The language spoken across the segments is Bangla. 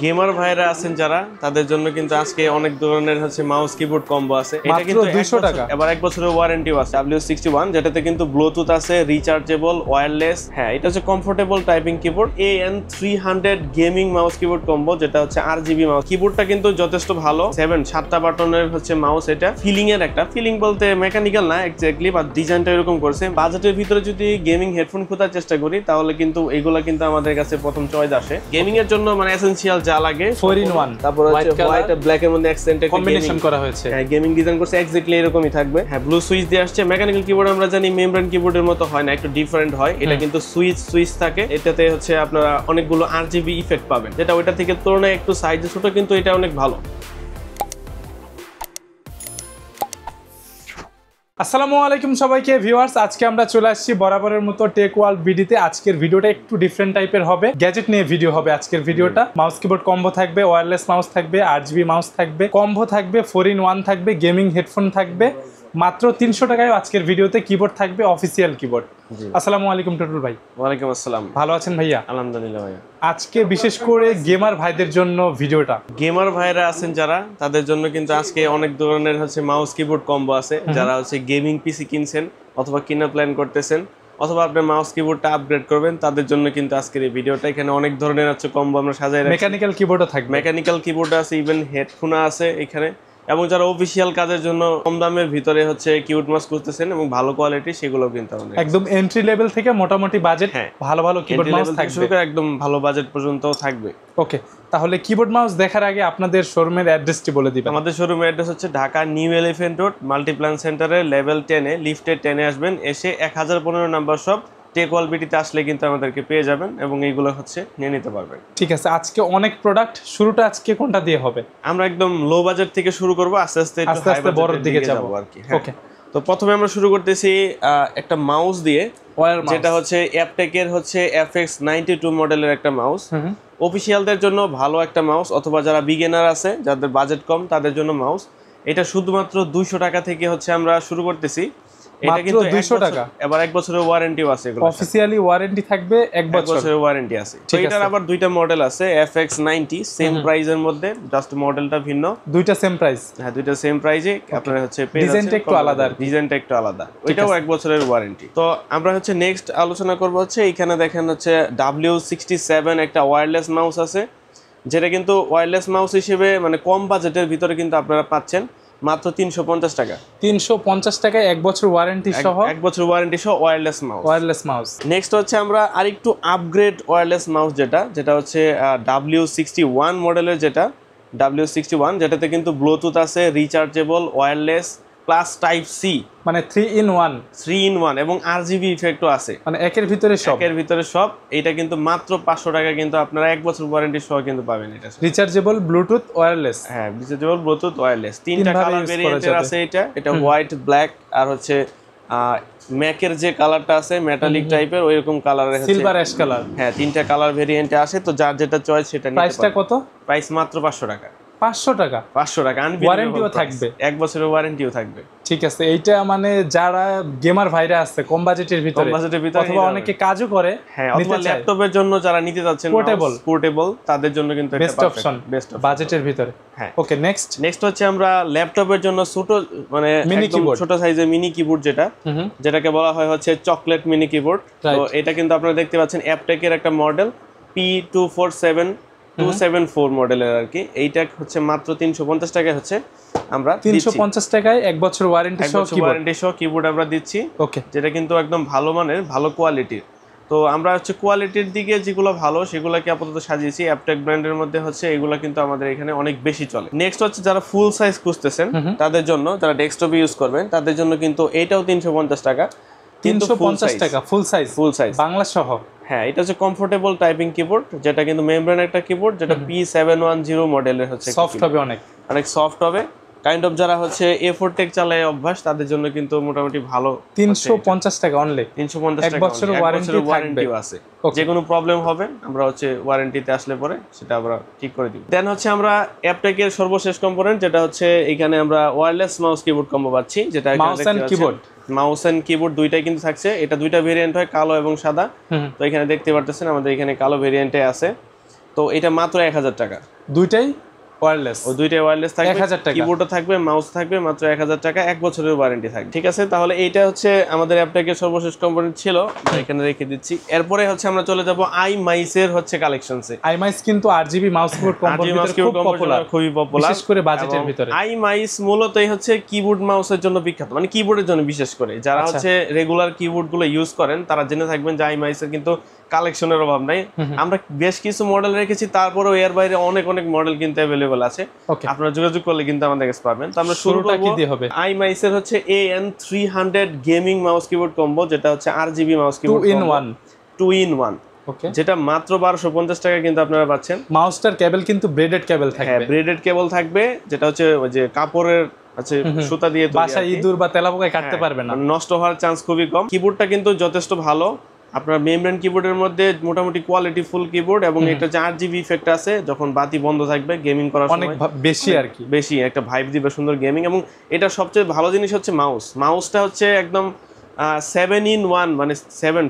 গেমার ভাইরা আছেন যারা তাদের জন্য কিন্তু আজকে অনেক ধরনের হচ্ছে মাউস কিবোর্ড কম্বো আছে। এটা কিন্তু 200 টাকা, এবার 1 বছরের ওয়ারেন্টিও আছে। W61 যেটাতে কিন্তু ব্লুটুথ আছে, রিচার্জেবল, ওয়্যারলেস। হ্যাঁ, এটা হচ্ছে comfortable typing keyboard AN300 gaming mouse keyboard combo, যেটা হচ্ছে RGB মাউস। কিবোর্ডটা কিন্তু যথেষ্ট ভালো, 7-7টা বাটনের হচ্ছে মাউস। এটা ফিলিং এর একটা ফিলিং বলতে মেকানিক্যাল না এক্স্যাক্টলি, বাট ডিজাইনটা এরকম করছে। বাজেটের ভিতরে যদি গেমিং হেডফোন খোঁজার চেষ্টা করি তাহলে কিন্তু এগুলা কিন্তু আমাদের কাছে প্রথম চয়েস আসে। গেমিং এর জন্য মানে এসেনশিয়াল যা লাগে 4-in-1, তারপর হচ্ছে হোয়াইট আর ব্ল্যাক এর মধ্যে অ্যাকসেন্টেড কম্বিনেশন করা হয়েছে। হ্যাঁ, গেমিং ডিজাইন করছে এক্স্যাক্টলি এরকমই থাকবে। হ্যাঁ, ব্লু সুইচ দিয়ে আসছে। মেকানিক্যাল কিবোর্ড আমরা জানি মেমব্রেন কিবোর্ডের মতো হয় না, একটু ডিফারেন্ট হয়। এটা কিন্তু সুইচ থাকে, এটাতে হচ্ছে আপনারা অনেকগুলো RGB ইফেক্ট পাবেন, যেটা ওইটা থেকে তুলনায় একটু সাইজে ছোট, কিন্তু এটা অনেক ভালো। আসসালামু আলাইকুম সবাইকে ভিউয়ার্স, আজকে আমরা চলে আসছি বরাবরের মতো টেক ওয়ার্ল্ড বিডিতে। আজকের ভিডিওটা একটু ডিফারেন্ট টাইপের হবে, গ্যাজেট নিয়ে ভিডিও হবে আজকের ভিডিওটা। মাউস কিবোর্ড কম্বো থাকবে, ওয়্যারলেস মাউস থাকবে, RGB মাউস থাকবে, কম্বো থাকবে, 4-in-1 থাকবে, গেমিং হেডফোন থাকবে। মাত্র 300 টাকায় আজকের ভিডিওতে কিবোর্ড থাকবে, অফিসিয়াল কিবোর্ড। আসসালামু আলাইকুম টুটুল ভাই। ওয়ালাইকুম আসসালাম। ভালো আছেন ভাইয়া? আলহামদুলিল্লাহ ভাইয়া। আজকে বিশেষ করে গেমার ভাইদের জন্য ভিডিওটা। গেমার ভাইরা আছেন যারা তাদের জন্য কিন্তু আজকে অনেক ধরনের হচ্ছে মাউস কিবোর্ড কম্বো আছে। যারা হচ্ছে গেমিং পিসি কিনছেন অথবা কিনা প্ল্যান করতেছেন অথবা আপনার মাউস কিবোর্ডটা আপগ্রেড করবেন, তাদের জন্য কিন্তু আজকের এই ভিডিওটা। এখানে অনেক ধরনের হচ্ছে কম্বো আমরা সাজাই রাখছি। মেকানিক্যাল কিবোর্ডও থাকবে, মেকানিক্যাল কিবোর্ড আছে, ইভেন হেডফোন আছে এখানে। এবং যারা অফিসিয়াল কাজের জন্য কম দামের ভিতরে হচ্ছে কিবোর্ড মাউস করতেছেন এবং ভালো কোয়ালিটি, সেগুলো কিন্তু আমাদের একদম এন্ট্রি লেভেল থেকে মোটামুটি বাজেট ভালো ভালো কিবোর্ড মাউস থাকবে, একদম ভালো বাজেট পর্যন্তও থাকবে। ওকে, তাহলে কিবোর্ড মাউস দেখার আগে আপনাদের শোরুমের অ্যাড্রেসটি বলে দিবেন। আমাদের শোরুমের অ্যাড্রেস হচ্ছে Dhaka new elephant road Multiplan সেন্টারের লেভেল 10-এ লিফটের 10-এ আসবেন। এসে 1015 নাম্বার শপ টেক ওয়ার্ল্ড বিডিতে আসলে কিন্তু আমাদেরকে পেয়ে যাবেন এবং এইগুলো হচ্ছে নিয়ে নিতে পারবেন। ঠিক আছে, আজকে অনেক প্রোডাক্ট, শুরুটা আজকে কোনটা দিয়ে হবে? আমরা একদম লো বাজেট থেকে শুরু করব, আস্তে আস্তে বড়র দিকে যাব আর কি। ওকে, তো প্রথমে আমরা শুরু করতেছি একটা মাউস দিয়ে, যেটা হচ্ছে অ্যাপটেকের হচ্ছে FX92 মডেলের একটা মাউস। অফিসিয়ালদের জন্য ভালো একটা মাউস, অথবা যারা বিগিনার আছে যাদের বাজেট কম তাদের জন্য মাউস। এটা শুধুমাত্র 200 টাকা থেকে হচ্ছে আমরা শুরু করতেছি। এটা কিন্তু 200 টাকা, এবার 1 বছরের ওয়ারেন্টিও আছে। এগুলো অফিশিয়ালি ওয়ারেন্টি থাকবে, 1 বছরের ওয়ারেন্টি আছে। তো এটার আবার দুইটা মডেল আছে, FX90 সেম প্রাইজের মধ্যে, জাস্ট মডেলটা ভিন্ন। দুইটা সেম প্রাইস? হ্যাঁ, দুইটা সেম প্রাইসে আপনারা হচ্ছে পেয়ে যাচ্ছেন। ডিজাইনটা একটু আলাদা, ডিজাইনটা একটু আলাদা, ওইটাও 1 বছরের ওয়ারেন্টি। তো আমরা হচ্ছে নেক্সট আলোচনা করব হচ্ছে এখানে দেখেন হচ্ছে W67 একটা ওয়্যারলেস মাউস আছে, যেটা কিন্তু ওয়্যারলেস মাউস হিসেবে মানে কম বাজেটের ভিতরে কিন্তু আপনারা পাচ্ছেন মাত্র 350 টাকা। 350 টাকায় 1 বছর ওয়ারেন্টি সহ, 1 বছর ওয়ারেন্টি সহ ওয়্যারলেস মাউস। নেক্সট হচ্ছে আমরা আরেকটু আপগ্রেড ওয়্যারলেস মাউস, যেটা হচ্ছে W61 মডেলের, W61 যেটাতে কিন্তু ব্লুটুথ আছে, rechargeable, wireless plus type C, মানে 3-in-1 এবং RGB ইফেক্টও আছে, মানে একের ভিতরে সব। এটা কিন্তু মাত্র 500 টাকা কিন্তু আপনারা 1 বছর ওয়ারেন্টি সহ কিন্তু পাবেন। এটা রিচার্জেবল, ব্লুটুথ, ওয়্যারলেস। হ্যাঁ, রিচার্জেবল, ব্লুটুথ, ওয়্যারলেস, তিনটা কালার ভেরিয়েন্টের আছে। এটা হোয়াইট, ব্ল্যাক আর হচ্ছে ম্যাকের যে কালারটা আছে মেটালিক টাইপের, ওইরকম কালারের আছে, সিলভার অ্যাশ কালার। হ্যাঁ, তিনটা কালার ভেরিয়েন্টে আসে। তো যার যেটা চয়েস সেটা নিতে পারেন। প্রাইসটা কত? প্রাইস মাত্র 500 টাকা। 500 টাকা, ওয়ারেন্টিও থাকবে, 1 বছরের ওয়ারেন্টিও থাকবে। ঠিক আছে, এইটা মানে যারা গেমার ভাইরা আছে কম বাজেটের ভিতরে অথবা অনেকে কাজও করে, হ্যাঁ, অথবা ল্যাপটপের জন্য যারা নিতে যাচ্ছেন পোর্টেবল, তাদের জন্য কিন্তু বেস্ট অপশন বাজেটের ভিতরে। হ্যাঁ, ওকে, নেক্সট হচ্ছে আমরা ল্যাপটপের জন্য ছোট মানে একদম ছোট সাইজের মিনি কিবোর্ড, যেটাকে বলা হয় হচ্ছে চকলেট মিনি কিবোর্ড। তো এটা কিন্তু আপনারা দেখতে পাচ্ছেন অ্যাপটেকের একটা মডেল P247 মডেলের আর কি। এইটা হচ্ছে মাত্র 350 টাকায় হচ্ছে আমরা 350 টাকায় 1 বছর ওয়ারেন্টি সহ কিবোর্ড আমরা দিচ্ছি। ওকে, যেটা কিন্তু একদম ভালো মানের, ভালো কোয়ালিটির। তো আমরা হচ্ছে কোয়ালিটির দিকে যেগুলো ভালো সেগুলোকে আপাতত সাজিয়েছি। অ্যাপটেক ব্র্যান্ডের মধ্যে হচ্ছে এগুলো কিন্তু আমাদের এখানে অনেক বেশি চলে। নেক্সট হচ্ছে যারা ফুল সাইজ খুঁজতেছেন তাদের জন্য, যারা ডেস্কটপে ইউজ করবেন তাদের জন্য কিন্তু এটাও 350 টাকা। 350 টাকা ফুল সাইজ বাংলা সহ। হ্যাঁ, এটা হচ্ছে কমফোর্টেবল টাইপিং কিবোর্ড, যেটা কিন্তু মেমব্রেন একটা কিবোর্ড, যেটা P710 মডেলের হচ্ছে। সফট হবে, অনেক সফট হবে। কাইন্ড অফ যারা হচ্ছে A4 টেক চালায় অভ্যাস তাদের জন্য কিন্তু মোটামুটি ভালো। 350 টাকা অনলি, 350 টাকা, 1 বছরের ওয়ারেন্টিও আছে। যে কোনো প্রবলেম হবে আমরা হচ্ছে ওয়ারেন্টিতে আসলে পরে সেটা আমরা ঠিক করে দিব। দেন হচ্ছে আমরা অ্যাপটেকের সর্বশেষ কম্পোনেন্ট, যেটা হচ্ছে এখানে আমরা ওয়্যারলেস মাউস কিবোর্ড কম্বো পাচ্ছি, যেটা মাউস এন্ড কিবোর্ড দুইটাই কিন্তু থাকছে। এটা দুইটা ভেরিয়েন্ট হয়, কালো এবং সাদা। তো এখানে দেখতে পারতেছেন আমাদের এখানে কালো ভেরিয়েন্টে আছে। তো এটা মাত্র 1000 টাকা। দুইটাই ওয়্যারলেস, ও দুইটাই ওয়্যারলেস থাকবে, 1000 টাকা। কিবোর্ডও থাকবে, মাউস থাকবে, মাত্র 1000 টাকা, 1 বছরের ওয়ারেন্টি থাকবে। ঠিক আছে, তাহলে এইটা হচ্ছে আমাদের অ্যাপটেকের সর্বশেষ কম্পোনেন্ট ছিল, এখানে রেখে দিচ্ছি। এরপরে হচ্ছে আমরা চলে যাব আইমাইস এর হচ্ছে কালেকশনসে। আইমাইস কিন্তু আরজিবি মাউস কিবোর্ড কম্বোর ভিতরে খুব পপুলার, খুবই পপুলার, বিশেষ করে বাজেটের ভিতরে। আইমাইস মূলতই হচ্ছে কিবোর্ড মাউসের জন্য বিখ্যাত, মানে কিবোর্ডের জন্য বিশেষ করে। যারা হচ্ছে রেগুলার কিবোর্ড গুলো ইউজ করেন তারা জেনে থাকবেন যে আইমাইসের কিন্তু কালেকশনের অভাব নাই। আমরা বেশ কিছু মডেল রেখেছি, তারপরেও এর বাইরে অনেক অনেক মডেল কিন্তু অ্যাভেলেবল আছে, আপনারা যোগাযোগ করলে কিন্তু আমাদের কাছে পাবেন। তো আমরা শুরুটা কি দিয়ে হবে? আইমাইস এর হচ্ছে AN300 gaming mouse keyboard combo, যেটা হচ্ছে RGB মাউস কিবোর্ড 2 in 1, যেটা মাত্র 1250 টাকা কিন্তু আপনারা পাচ্ছেন। মাউসটার কেবল কিন্তু ব্রেডেড কেবল থাকবে, হ্যাঁ ব্রেডেড কেবল থাকবে, যেটা হচ্ছে ওই যে কাপড়ের আছে সুতা দিয়ে তৈরি, বাসায় ইঁদুর বা তেলাপোকায় কাটতে পারবে না, নষ্ট হওয়ার চান্স খুবই কম। কিবোর্ডটা কিন্তু যথেষ্ট ভালো, আপনার মেমব্রেন কিবোর্ডের মধ্যে মোটামুটি কোয়ালিটি ফুল কিবোর্ড, এবং এটা যে RGB ইফেক্ট আছে, যখন বাতি বন্ধ থাকবে গেমিং করার সময় অনেক বেশি আর কি, বেশি একটা ভাইব দিবে, সুন্দর গেমিং। এবং এটা সবচেয়ে ভালো জিনিস হচ্ছে মাউসটা হচ্ছে একদম 7 in 1, মানে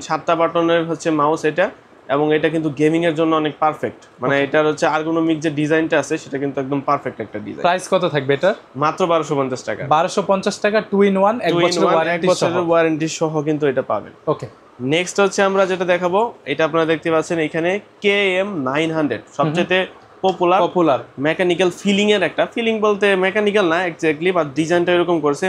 7টা বাটনের হচ্ছে মাউস এটা, এবং এটা কিন্তু গেমিং এর জন্য অনেক পারফেক্ট। মানে এটার হচ্ছে আর্গোনমিক যে ডিজাইনটা আছে সেটা কিন্তু একদম পারফেক্ট একটা ডিজাইন। প্রাইস কত থাকবে এটা? মাত্র 1250 টাকা। 1250 টাকা 2 in 1, 1 বছরের ওয়ারেন্টি সহ কিন্তু এটা পাবেন। ওকে, নেক্সট হচ্ছে আমরা যেটা দেখাবো, এটা আপনারা দেখতে পাচ্ছেন এখানে KM900, সবচেয়ে পপুলার মেকানিক্যাল ফিলিং এর একটা, ফিলিং বলতে মেকানিক্যাল না এক্স্যাক্টলি, বাট ডিজাইনটা এরকম করছে,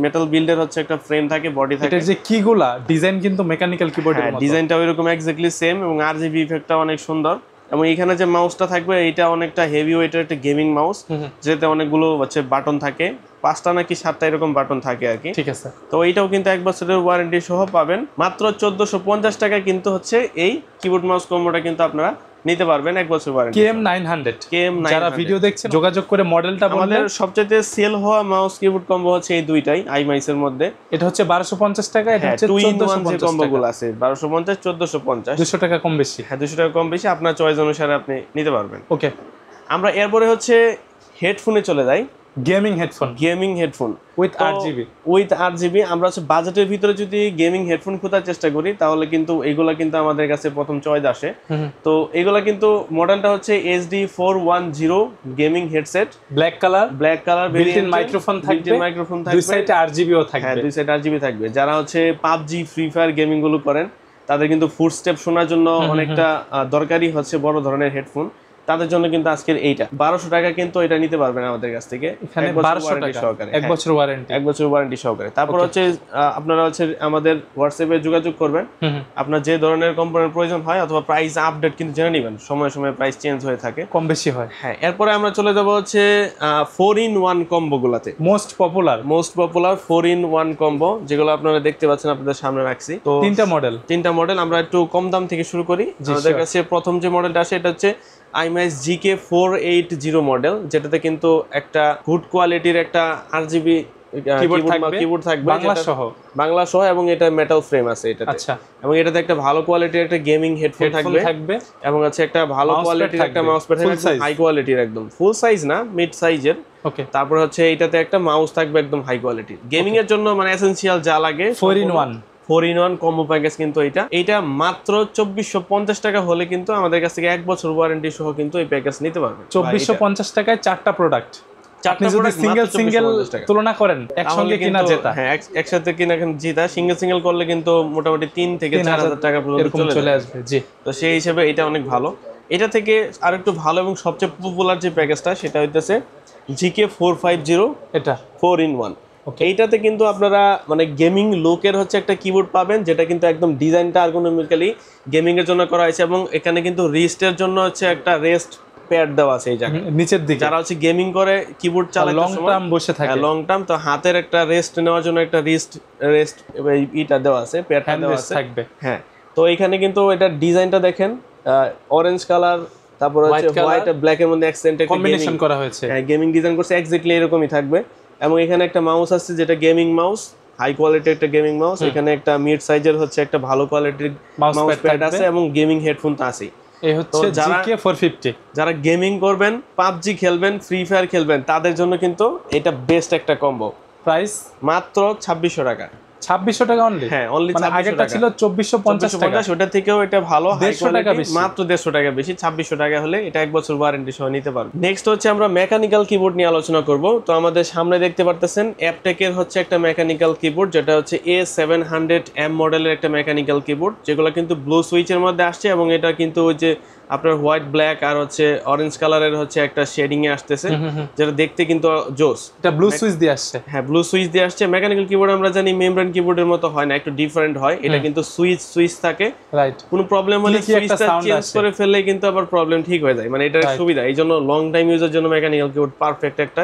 মেটাল বিল্ডের হচ্ছে একটা ফ্রেম থাকে, বডি থাকে, এটা যে কিগুলা ডিজাইন কিন্তু মেকানিক্যাল কিবোর্ডের মতো, ডিজাইনটা ওইরকম এক্স্যাক্টলি সেম, এবং RGB ইফেক্টটা অনেক সুন্দর। এবং এখানে যে মাউসটা থাকবে এটা অনেকটা হেভি ওয়েটের একটা গেমিং মাউস, যেতে অনেকগুলো হচ্ছে বাটন থাকে, 5টা নাকি 7টা এরকম বাটন থাকে আর কি। ঠিক আছে, তো এইটাও কিন্তু 1 বছরের ওয়ারেন্টি সহ পাবেন। মাত্র 1450 টাকা কিন্তু হচ্ছে এই কিবোর্ড মাউস কম্বোটা কিন্তু আপনারা নিতে পারবেন, 1 বছর ওয়ারেন্টি। KM900 যারা ভিডিও দেখছেন যোগাযোগ করে মডেলটা বললে। আমাদের সবচেয়ে সেল হওয়া মাউস কিবোর্ড কম্বো হচ্ছে এই দুইটাই আইমাইস এর মধ্যে। এটা হচ্ছে 1250 টাকা, এটা হচ্ছে 2 in 1 যে কম্বোগুলো আছে 1250 1450, 200 টাকা কম বেশি। হ্যাঁ 200 টাকা কম বেশি, আপনার চয়েস অনুসারে আপনি নিতে পারবেন। ওকে, আমরা এরপরে হচ্ছে হেডফোনে চলে যাই। Gaming headphone with RGB। আমরা হচ্ছে বাজেটের ভিতরে যদি গেমিং হেডফোন খোঁজার চেষ্টা করি তাহলে কিন্তু এগুলা কিন্তু আমাদের কাছে প্রথম চয়েস আসে। তো এগুলা কিন্তু মডেলটা হচ্ছে HD410 gaming headset, black colour built-in microphone থাকবে, দুই সাইডে RGBও থাকবে। হ্যাঁ দুই সাইডে RGB থাকবে। যারা হচ্ছে PUBG ফ্রি ফায়ার গেমিং গুলো করেন তাদের কিন্তু ফুটস্টেপ শোনার জন্য অনেকটা দরকারি হচ্ছে বড় ধরনের হেডফোন, তাদের জন্য কিন্তু আজকের এইটা 1200 টাকা কিন্তু এটা নিতে পারবেন আমাদের কাছ থেকে, এখানে 1200 টাকা সহকারে 1 বছর ওয়ারেন্টি সহকারে। তারপর হচ্ছে আপনারা হচ্ছে আমাদের হোয়াটসঅ্যাপে যোগাযোগ করবেন, আপনার যে ধরনের কম্পোনেন্ট প্রয়োজন হয়, অথবা প্রাইস আপডেট কিন্তু জেনে নেবেন, সময় সময় প্রাইস চেঞ্জ হয়ে থাকে, কম বেশি হয়। হ্যাঁ, এরপরে আমরা চলে যাব হচ্ছে 4 in 1 কম্বো গুলাতে। মোস্ট পপুলার 4 in 1 কম্বো, যেগুলো আপনারা দেখতে পাচ্ছেন আপনাদের সামনে রাখছি। তো তিনটা মডেল আমরা একটু কম দাম থেকে শুরু করি। আমাদের কাছে প্রথম যে মডেলটা আসে এটা হচ্ছে আইমাইস GK480 মডেল, যেটাতে কিন্তু একটা গুড কোয়ালিটির একটা RGB কিবোর্ড থাকবে বাংলা সহ, এবং এটা মেটাল ফ্রেম আছে এটাতে। আচ্ছা, এবং এটাতে একটা ভালো কোয়ালিটির একটা গেমিং হেডফোন থাকবে, এবং আছে একটা ভালো কোয়ালিটির একটা মাউস প্যাড থাকবে, হাই কোয়ালিটির, একদম ফুল সাইজ না মিড সাইজের। ওকে, তারপর হচ্ছে এটাতে একটা মাউস থাকবে একদম হাই কোয়ালিটির, গেমিং এর জন্য মানে এসেনশিয়াল যা লাগে 4 in 1 কম্বো প্যাকেজ কিন্তু এটা মাত্র 2450 টাকা হলে কিন্তু আমাদের কাছ থেকে 1 বছর ওয়ারেন্টি সহ কিন্তু এই প্যাকেজ নিতে পারবেন। 2450 টাকায় 4টা প্রোডাক্ট, আপনি যদি সিঙ্গেল তুলনা করেন একসঙ্গে কিনা জেতা, হ্যাঁ একসাথে কিনা জেতা, সিঙ্গেল করলে কিন্তু মোটামুটি 3 থেকে 4000 টাকা পর্যন্ত চলে আসবে। জি, তো সেই হিসেবে এটা অনেক ভালো। এটা থেকে আরেকটু ভালো এবং সবচেয়ে পপুলার যে প্যাকেজটা সেটা হইতেছে GK450, এটা 4 in 1। এইটাতে কিন্তু আপনারা মানে গেমিং লুকের হচ্ছে একটা কিবোর্ড পাবেন, যেটা কিন্তু একদম ডিজাইনটা আর্গোনমিক্যালি গেমিং এর জন্য করা হয়েছে, এবং এখানে কিন্তু রিস্টের জন্য হচ্ছে একটা রেস্ট প্যাড দেওয়া আছে এই জায়গায় নিচের দিকে। যারা হচ্ছে গেমিং করে কিবোর্ড চালাতে লং টার্ম বসে থাকে, লং টার্ম, তো হাতের একটা রেস্ট নেওয়ার জন্য একটা রেস্ট এটা দেওয়া আছে, প্যাডটা দেওয়া আছে থাকবে। হ্যাঁ, তো এখানে কিন্তু এটা ডিজাইনটা দেখেন, অরেঞ্জ কালার, তারপর হচ্ছে হোয়াইট আর ব্ল্যাক এর মধ্যে অ্যাকসেন্টে কম্বিনেশন করা হয়েছে। হ্যাঁ, গেমিং ডিজাইন করছে, এক্স্যাক্টলি এরকমই থাকবে। এবং এখানে একটা মাউস আছে যেটা গেমিং মাউস, হাই কোয়ালিটির একটা গেমিং মাউস। এখানে একটা মিড সাইজের হচ্ছে একটা ভালো কোয়ালিটির মাউস প্যাড আছে, এবং গেমিং হেডফোন তো আছেই। এই হচ্ছে GK450। যারা গেমিং করবেন, PUBG খেলবেন, ফ্রি ফায়ার খেলবেন, তাদের জন্য কিন্তু এটা বেস্ট একটা কম্বো। প্রাইস মাত্র 2600 টাকা। 2600 টাকা অনলি। হ্যাঁ অনলি, মানে আগেরটা ছিল 2450 টাকা, ওটা থেকেও এটা ভালো, 150 টাকা বেশি, মাত্র 150 টাকা বেশি। 2600 টাকা হলে এটা 1 বছর ওয়ারেন্টি সহ নিতে পারবেন। নেক্সট হচ্ছে আমরা মেকানিক্যাল কিবোর্ড নিয়ে আলোচনা করব। তো আমাদের সামনে দেখতে পারতেছেন অ্যাপটেকের হচ্ছে একটা মেকানিক্যাল কিবোর্ড, যেটা হচ্ছে A700M মডেলের একটা মেকানিক্যাল কিবোর্ড, যেগুলো কিন্তু ব্লু সুইচের মধ্যে আসছে এবং এটা কিন্তু ওই যে আপনার হোয়াইট ব্ল্যাক আর হচ্ছে অরেঞ্জ কালারের হচ্ছে একটা শেডিং এ আসতেছে, যেটা দেখতে কিন্তু জোস। এটা ব্লু সুইচ দিয়ে আসছে। হ্যাঁ ব্লু সুইচ দিয়ে আসছে। মেকানিক্যাল কিবোর্ড আমরা জানি মেমব্রেন কিবোর্ডের মতো হয় না, একটু ডিফারেন্ট হয়। এটা কিন্তু সুইচ থাকে, রাইট। কোনো প্রবলেম হলে সুইচটা চেঞ্জ করে ফেললে কিন্তু আবার প্রবলেম ঠিক হয়ে যায়। মানে এটার সুবিধা, এই জন্য লং টাইম ইউজের জন্য মেকানিক্যাল কিবোর্ড পারফেক্ট একটা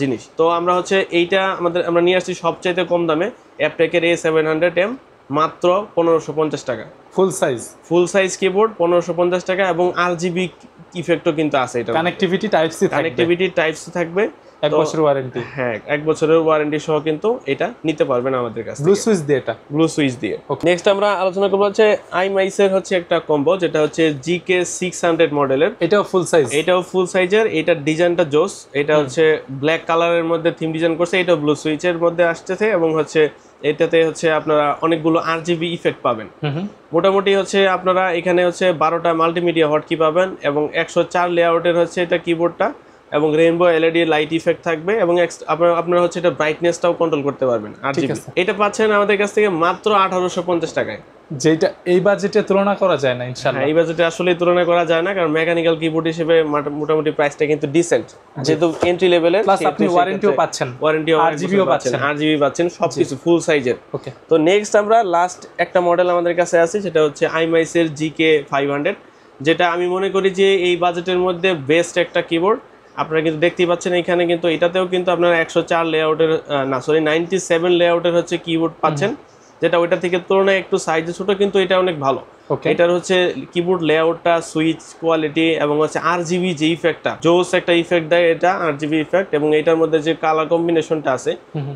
জিনিস। তো আমরা হচ্ছে এইটা আমরা নিয়ে আসছি সবচাইতে কম দামে, অ্যাপটেকের A700M, মাত্র 1550 টাকা। ফুল সাইজ কিবোর্ড 1550 টাকা, এবং RGB ইফেক্টও কিন্তু আছে। এটা কানেক্টিভিটি টাইপ সি থাকবে, 1 বছরের ওয়ারেন্টি। হ্যাঁ 1 বছরের ওয়ারেন্টি সহ কিন্তু এটা নিতে পারবেন আমাদের কাছে ব্লু সুইচ দিয়ে। এটা ব্লু সুইচ দিয়ে। নেক্সট আমরা আলোচনা করব হচ্ছে iMice এর হচ্ছে একটা কম্বো, যেটা হচ্ছে GK600 মডেলের। এটাও ফুল সাইজের। এটার ডিজাইনটা জোস। এটা হচ্ছে ব্ল্যাক কালারের মধ্যে থিম ডিজাইন করছে, এটা ব্লু সুইচের মধ্যে আসতেছে, এবং হচ্ছে এটাতে হচ্ছে আপনারা অনেকগুলো RGB ইফেক্ট পাবেন। মোটামুটি হচ্ছে আপনারা এখানে হচ্ছে 12টা মাল্টিমিডিয়া হটকি পাবেন, এবং 104 লেআউটের হচ্ছে এটা কিবোর্ডটা, এবং রেইনবো LED লাইট ইফেক্ট থাকবে, এবং আপনারা হচ্ছে এটা ব্রাইটনেসটাও কন্ট্রোল করতে পারবেন RGB। এটা পাচ্ছেন আমাদের কাছ থেকে মাত্র 1850 টাকায়, যেটা এই বাজেটে তুলনা করা যায় না ইনশাআল্লাহ। এই বাজেটে আসলে তুলনা করা যায় না, কারণ মেকানিক্যাল কিবোর্ড হিসেবে মোটামুটি প্রাইসটা কিন্তু ডিসেন্ট, যেহেতু এন্ট্রি লেভেলের। প্লাস আপনি ওয়ারেন্টিও পাচ্ছেন, RGB পাচ্ছেন, সবকিছু ফুল সাইজের। ওকে, তো নেক্সট আমরা লাস্ট একটা মডেল আমাদের কাছে আছে, সেটা হচ্ছে iMice এর GK500, যেটা আমি মনে করি যে এই বাজেটের মধ্যে বেস্ট একটা কিবোর্ড। আপনারা কিন্তু দেখতেই পাচ্ছেন এখানে কিন্তু এটাতেও কিন্তু আপনারা 104 লেআউটের 97 লেআউটের হচ্ছে কিবোর্ড পাচ্ছেন, যেটা ওইটা থেকে তুলনায় একটু সাইজে ছোট, কিন্তু এটা অনেক ভালো। এটার হচ্ছে কিবোর্ড লেআউটটা, সুইচ কোয়ালিটি, এবং হচ্ছে RGB যে ইফেক্টটা, জোস একটা ইফেক্ট দেয় এটা, RGB ইফেক্ট, এবং এটার মধ্যে যে কালার কম্বিনেশনটা আছে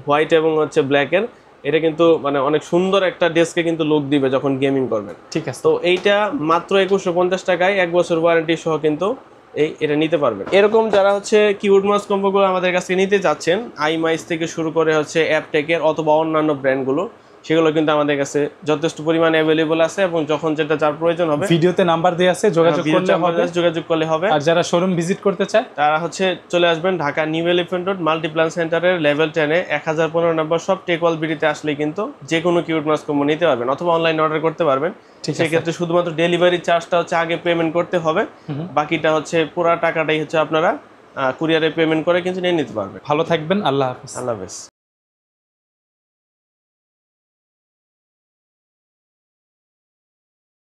হোয়াইট এবং হচ্ছে ব্ল্যাকের, এটা কিন্তু মানে অনেক সুন্দর একটা ডেস্কে কিন্তু লুক দিবে যখন গেমিং করবেন। ঠিক আছে, তো এইটা মাত্র 2150 টাকায় 1 বছর ওয়ারেন্টি সহ কিন্তু এটা নিতে পারবেন। এরকম যারা হচ্ছে কিবোর্ড মাউস কম্বোগুলো আমাদের কাছে নিতে যাচ্ছেন, iMice থেকে শুরু করে হচ্ছে অ্যাপটেকের অথবা অন্যান্য ব্র্যান্ডগুলো, সেগুলো কিন্তু আমাদের কাছে যথেষ্ট পরিমাণে অ্যাভেলেবল আছে, এবং যখন যেটা যার প্রয়োজন হবে ভিডিওতে নাম্বার দেয়া আছে, যোগাযোগ করলে হবে। আর যারা শোরুম ভিজিট করতে চায় তারা হচ্ছে চলে আসবেন Dhaka new elephant road Multiplan সেন্টারের লেভেল 10-এ 1015 নম্বর সব টেকওয়াল বিডিতে আসলে কিন্তু যে কোনো কিবোর্ড মাউস কম্বো নিতে পারবেন, অথবা অনলাইন অর্ডার করতে পারবেন। সেক্ষেত্রে শুধুমাত্র ডেলিভারি চার্জটা হচ্ছে আগে পেমেন্ট করতে হবে, বাকিটা হচ্ছে পুরো টাকাটাই হচ্ছে আপনারা কুরিয়ারে পেমেন্ট করে কিন্তু নিয়ে নিতে পারবেন। ভালো থাকবেন, আল্লাহ হাফেজ।